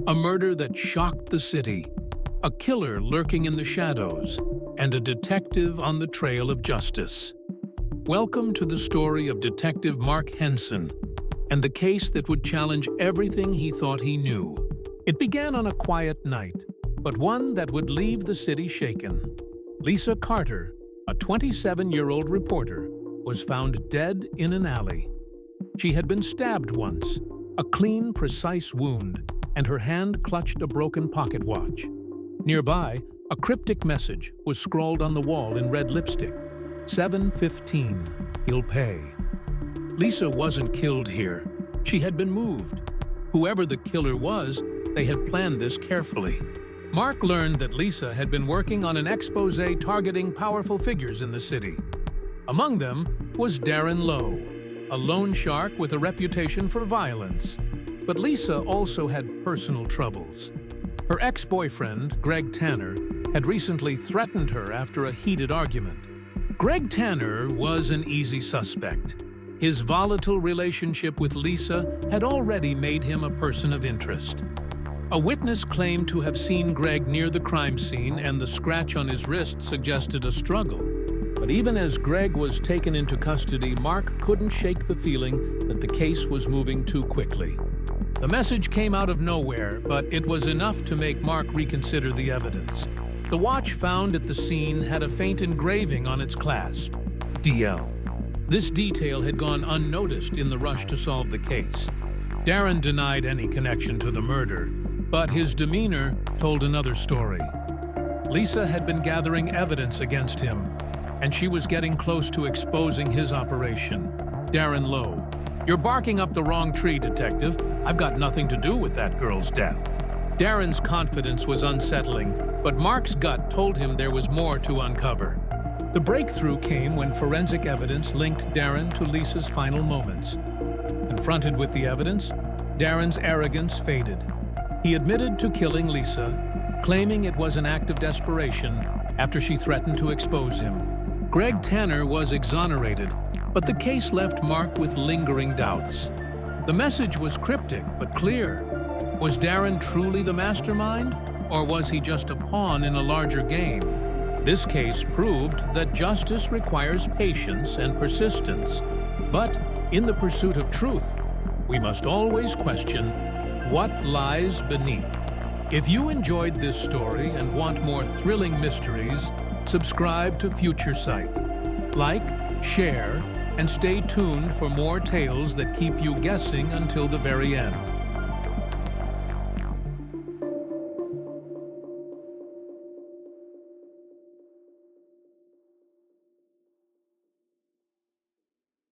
A murder that shocked the city, a killer lurking in the shadows, and a detective on the trail of justice. Welcome to the story of Detective Mark Henson and the case that would challenge everything he thought he knew. It began on a quiet night, but one that would leave the city shaken. Lisa Carter, a 27-year-old reporter, was found dead in an alley. She had been stabbed once, a clean, precise wound, and her hand clutched a broken pocket watch. Nearby, a cryptic message was scrawled on the wall in red lipstick. 7:15, he'll pay. Lisa wasn't killed here. She had been moved. Whoever the killer was, they had planned this carefully. Mark learned that Lisa had been working on an expose targeting powerful figures in the city. Among them was Darren Lowe, a loan shark with a reputation for violence. But Lisa also had personal troubles. Her ex-boyfriend, Greg Tanner, had recently threatened her after a heated argument. Greg Tanner was an easy suspect. His volatile relationship with Lisa had already made him a person of interest. A witness claimed to have seen Greg near the crime scene, and the scratch on his wrist suggested a struggle. But even as Greg was taken into custody, Mark couldn't shake the feeling that the case was moving too quickly. The message came out of nowhere, but it was enough to make Mark reconsider the evidence. The watch found at the scene had a faint engraving on its clasp, DL. This detail had gone unnoticed in the rush to solve the case. Darren denied any connection to the murder, but his demeanor told another story. Lisa had been gathering evidence against him, and she was getting close to exposing his operation. Darren Lowe. "You're barking up the wrong tree, detective. I've got nothing to do with that girl's death." Darren's confidence was unsettling, but Mark's gut told him there was more to uncover. The breakthrough came when forensic evidence linked Darren to Lisa's final moments. Confronted with the evidence, Darren's arrogance faded. He admitted to killing Lisa, claiming it was an act of desperation after she threatened to expose him. Greg Tanner was exonerated, but the case left Mark with lingering doubts. The message was cryptic but clear. Was Darren truly the mastermind, or was he just a pawn in a larger game? This case proved that justice requires patience and persistence. But in the pursuit of truth, we must always question what lies beneath. If you enjoyed this story and want more thrilling mysteries, subscribe to Future Sight. Like, share, and stay tuned for more tales that keep you guessing until the very end.